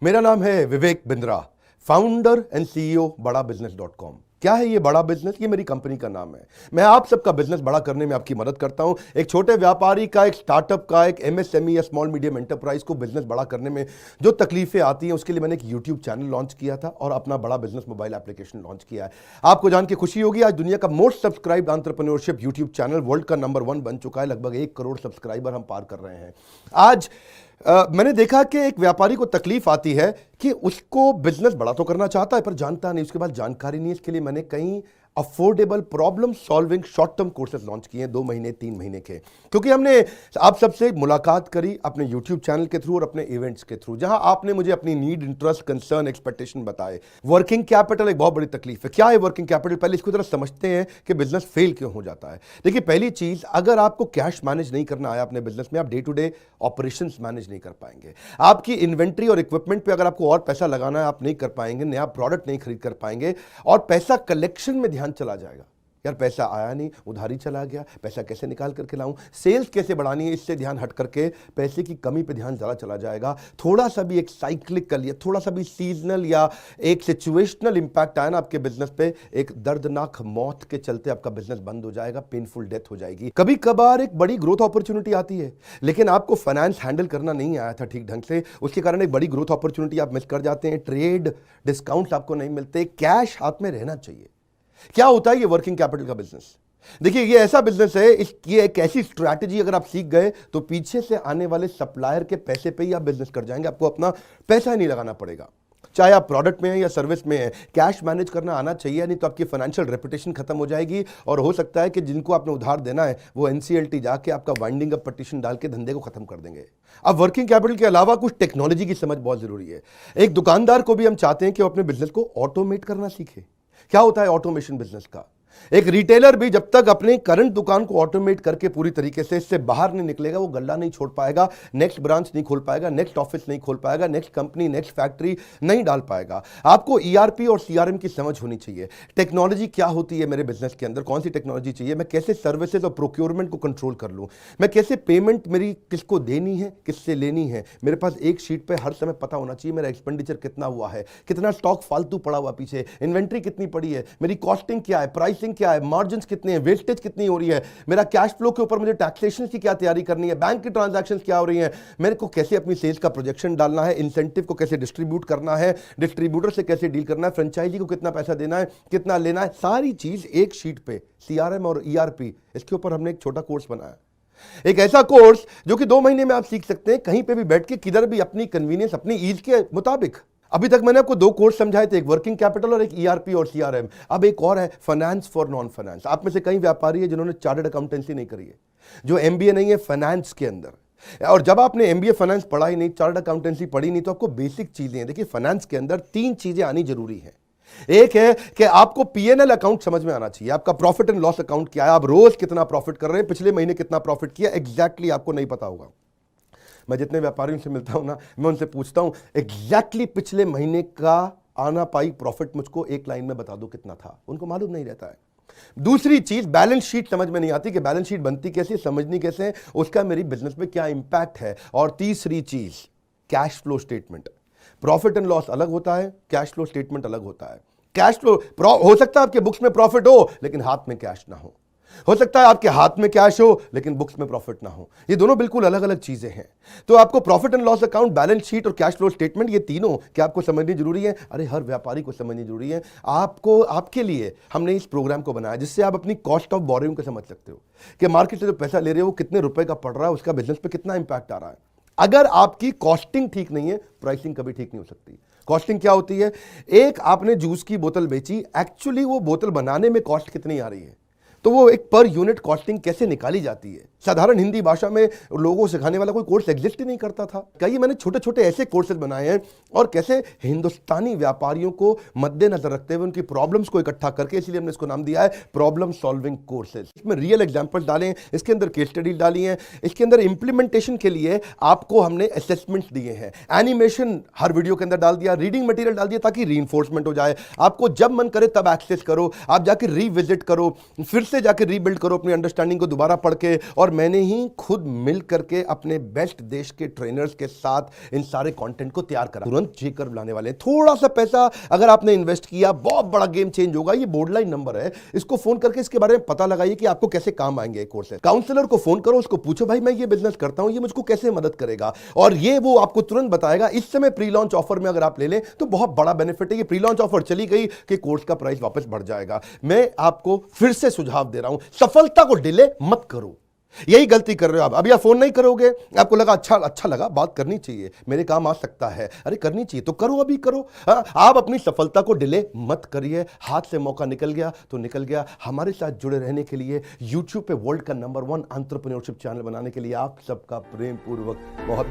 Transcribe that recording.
मेरा नाम है Vivek Bindra, founder and CEO बड़ा बिजनेस .com। क्या है ये बड़ा बिजनेस? ये मेरी कंपनी का नाम है। मैं आप सबका बिजनेस बड़ा करने में आपकी मदद करता हूं। एक छोटे व्यापारी का, एक स्टार्टअप का, एक एमएसएमई या स्मॉल मीडियम एंटरप्राइज को बिजनेस बड़ा करने में जो तकलीफें आती हैं, उसके लिए मैंने एक यूट्यूब चैनल लॉन्च किया था और अपना बड़ा बिजनेस मोबाइल एप्लीकेशन लॉन्च किया है। आपको जान के खुशी होगी, आज दुनिया का most subscribed entrepreneurship YouTube channel world का नंबर 1 बन चुका है। लगभग 1 करोड़ सब्सक्राइबर हम पार कर रहे हैं। आज मैंने देखा कि एक व्यापारी को तकलीफ आती है कि उसको बिजनेस बड़ा तो करना चाहता है पर जानता नहीं, उसके पास जानकारी नहीं है। इसके लिए मैंने कई affordable problem solving short term courses launch किए हैं 2 महीने 3 महीने के, क्योंकि हमने आप सबसे मुलाकात करी अपने यूट्यूब चैनल के थ्रू और अपने इवेंट्स के थ्रू, जहां आपने मुझे अपनी नीड, इंटरेस्ट, कंसर्न, एक्सपेक्टेशन बताए। वर्किंग कैपिटल एक बहुत बड़ी तकलीफ है। क्या है वर्किंग कैपिटल? पहले इसको जरा समझते हैं कि बिजनेस फेल क्यों हो जाता है। देखिए, पहली चीज, अगर आपको कैश मैनेज नहीं करना आया अपने बिजनेस में, आप day to day operations manage नहीं कर पाएंगे। आपकी इन्वेंट्री और इक्विपमेंट पे अगर आपको और पैसा लगाना है, आप नहीं कर पाएंगे। नया प्रोडक्ट नहीं खरीद कर पाएंगे और पैसा कलेक्शन में ध्यान चला जाएगा। यार पैसा आया नहीं, उधारी चला गया, पैसा कैसे निकाल करके लाऊं, सेल्स कैसे बढ़ानी है, इससे ध्यान हट करके पैसे की कमी पे ध्यान ज़्यादा चला जाएगा। थोड़ा सा भी एक साइक्लिकल या थोड़ा सा भी सीजनल या एक सिचुएशनल इंपैक्ट आया ना आपके बिजनेस पे, एक दर्दनाक मौत के चलते आपका बिजनेस बंद हो जाएगा, पेनफुल डेथ हो जाएगी। कभी कभार एक बड़ी ग्रोथ अपॉर्चुनिटी आती है, लेकिन आपको फाइनेंस हैंडल करना नहीं आया था ठीक ढंग से, उसके कारण एक बड़ी ग्रोथ अपॉर्चुनिटी आप मिस कर जाते हैं। ट्रेड डिस्काउंट्स आपको नहीं मिलते, कैश हाथ में रहना चाहिए। क्या होता है ये वर्किंग कैपिटल का बिजनेस? देखिए, ये ऐसा बिजनेस है, ये एक ऐसी स्ट्रैटेजी अगर आप सीख गए तो पीछे से आने वाले सप्लायर के पैसे पे ही आप बिजनेस कर जाएंगे। आपको अपना पैसा ही नहीं लगाना पड़ेगा, चाहे आप प्रोडक्ट में है या सर्विस में है। कैश मैनेज करना आना चाहिए, नहीं तो आपकी फाइनेंशियल रेपुटेशन खत्म हो जाएगी और हो सकता है कि जिनको आपने उधार देना है वो एनसीएलटी जाके आपका वाइंडिंग अप पटिशन डाल के धंधे को खत्म कर देंगे। अब वर्किंग कैपिटल के अलावा कुछ टेक्नोलॉजी की समझ बहुत जरूरी है। एक दुकानदार को भी हम चाहते हैं कि वो अपने बिजनेस को ऑटोमेट करना सीखे। क्या होता है ऑटोमेशन बिजनेस का? एक रिटेलर भी जब तक अपने करंट दुकान को ऑटोमेट करके पूरी तरीके से इससे बाहर नहीं निकलेगा, वो गल्ला नहीं छोड़ पाएगा, नेक्स्ट ब्रांच नहीं खोल पाएगा, नेक्स्ट ऑफिस नहीं खोल पाएगा, नेक्स्ट कंपनी, नेक्स्ट फैक्ट्री नहीं डाल पाएगा। आपको ईआरपी और सीआरएम की समझ होनी चाहिए। टेक्नोलॉजी क्या होती है मेरे बिजनेस के अंदर, कौन सी टेक्नोलॉजी चाहिए, मैं कैसे सर्विसेज और प्रोक्योरमेंट को कंट्रोल कर लूं, मैं कैसे पेमेंट मेरी किसको देनी है, किससे लेनी है। मेरे पास एक शीट पे हर समय पता होना चाहिए मेरा एक्सपेंडिचर कितना हुआ है, कितना स्टॉक फालतू पड़ा हुआ पीछे, इन्वेंट्री कितनी पड़ी है, मेरी कॉस्टिंग क्या है, प्राइसिंग क्या है, मार्जिन कितने हैं, वेस्टेज कितनी हो रही है, मेरा कैश फ्लो के ऊपर मुझे टैक्सेशन की क्या तैयारी करनी है, बैंक की ट्रांजैक्शंस क्या हो रही हैं, मेरे को कैसे अपनी सेल्स का प्रोजेक्शन डालना है, इंसेंटिव को कैसे डिस्ट्रीब्यूट करना है, डिस्ट्रीब्यूटर से कैसे डील करना है, फ्रेंचाइजी को कितना पैसा देना है, कितना लेना है, सारी चीज एक शीट पे, सीआरएम और ईआरपी, इसके ऊपर हमने एक छोटा कोर्स बनाया। एक ऐसा कोर्स जो कि 2 महीने में आप सीख सकते हैं, कहीं पे भी बैठ के, किधर भी, अपनी कन्वीनियंस, अपनी ईज के मुताबिक। अभी तक मैंने आपको 2 कोर्स समझाए थे, एक वर्किंग कैपिटल और एक ईआरपी और सीआरएम। अब एक और है, फाइनेंस फॉर नॉन फाइनेंस। आप में से कई व्यापारी है जिन्होंने चार्टर्ड अकाउंटेंसी नहीं करी है, जो एमबीए नहीं है फाइनेंस के अंदर। और जब आपने एमबीए फाइनेंस पढ़ा ही नहीं, चार्टर्ड अकाउंटेंसी पढ़ी नहीं, तो आपको बेसिक चीजें हैं। देखिए, फाइनेंस के अंदर 3 चीजें आनी जरूरी है। एक है कि आपको पीएनएल अकाउंट समझ में आना चाहिए, आपका प्रॉफिट एंड लॉस अकाउंट क्या है, आप रोज कितना प्रॉफिट कर रहे हैं, पिछले महीने कितना प्रॉफिट किया, एग्जैक्टली आपको नहीं पता होगा। मैं जितने व्यापारियों से मिलता हूं ना, मैं उनसे पूछता हूं एग्जैक्टली पिछले महीने का आना पाई प्रॉफिट मुझको एक लाइन में बता दो कितना था, उनको मालूम नहीं रहता है। दूसरी चीज, बैलेंस शीट समझ में नहीं आती कि बैलेंस शीट बनती कैसे, समझनी कैसे, उसका मेरी बिजनेस में क्या इंपैक्ट है। और तीसरी चीज, cash flow statement. Profit and loss अलग होता है, कैश फ्लो स्टेटमेंट अलग होता है। कैश फ्लो हो सकता है आपके बुक्स में प्रॉफिट हो लेकिन हाथ में कैश ना हो सकता है आपके हाथ में कैश हो लेकिन बुक्स में प्रॉफिट ना हो। ये दोनों बिल्कुल अलग अलग चीजें हैं। तो आपको profit and loss account, balance sheet और कैश फ्लो स्टेटमेंट, ये तीनों क्या आपको समझनी जरूरी है? अरे हर व्यापारी को समझनी जरूरी है। आपको, आपके लिए हमने इस प्रोग्राम को बनाया जिससे आप अपनी कॉस्ट ऑफ बोरोइंग को समझ सकते हो कि मार्केट से जो पैसा ले रहे हो वो कितने रुपए का पड़ रहा है, उसका बिजनेस पे कितना इंपैक्ट आ रहा है। अगर आपकी कॉस्टिंग ठीक नहीं है, प्राइसिंग कभी ठीक नहीं हो सकती। कॉस्टिंग क्या होती है? एक आपने जूस की बोतल बेची, एक्चुअली वो बोतल बनाने में कॉस्ट कितनी आ रही है, तो वो एक पर यूनिट कॉस्टिंग कैसे निकाली जाती है। साधारण हिंदी भाषा में लोगों को सिखाने वाला कोई कोर्स एग्जिस्ट ही नहीं करता था। कई मैंने छोटे छोटे ऐसे कोर्सेज बनाए हैं और कैसे हिंदुस्तानी व्यापारियों को मद्देनजर रखते हुए उनकी प्रॉब्लम्स को इकट्ठा करके, इसलिए हमने इसको नाम दिया है प्रॉब्लम सॉल्विंग कोर्सेज। इसमें रियल एग्जांपल्स डाले हैं, इसके अंदर केस स्टडी डाली हैं, इसके अंदर इंप्लीमेंटेशन के लिए आपको हमने असेसमेंट्स दिए हैं, एनिमेशन हर वीडियो के अंदर डाल दिया, रीडिंग मटेरियल डाल दिया ताकि रीइंफोर्समेंट हो जाए। आपको जब मन करे तब एक्सेस करो, आप जाके रिविजिट करो, फिर से जाके रीबिल्ड करो अपनी अंडरस्टैंडिंग को दोबारा पढ़ के। और मैंने ही खुद मिल करके अपने बेस्ट देश के ट्रेनर्स के साथ इन सारे कंटेंट को तैयार करा। तुरंत जे कर्व लाने वाले हैं। थोड़ा सा पैसा अगर आपने इन्वेस्ट किया, बहुत बड़ा गेम चेंज होगा। ये बोर्डलाइन नंबर है, इसको फोन करके इसके बारे में पता लगाइए कि आपको कैसे काम आएंगे कोर्स। काउंसलर को फोन करो, उसको पूछो भाई मैं ये बिजनेस करता हूं, ये मुझको कैसे मदद करेगा, और ये वो आपको तुरंत बताएगा। इस समय प्री लॉन्च ऑफर में अगर आप ले लें तो बहुत बड़ा बेनिफिट है। ये प्री लॉन्च ऑफर चली गई कि कोर्स का प्राइस वापस बढ़ जाएगा। मैं आपको फिर से सुझाव दे रहा हूं, सफलता को डिले मत करो। यही गलती कर रहे हो आप। अभी आप फोन नहीं करोगे, आपको लगा अच्छा लगा, बात करनी चाहिए, मेरे काम आ सकता है, अरे करनी चाहिए तो करो, अभी करो। आप अपनी सफलता को डिले मत करिए। हाथ से मौका निकल गया तो निकल गया। हमारे साथ जुड़े रहने के लिए, यूट्यूब पे वर्ल्ड का नंबर 1 एंटरप्रेन्योरशिप चैनल बनाने के लिए आप सबका प्रेम पूर्वक बहुत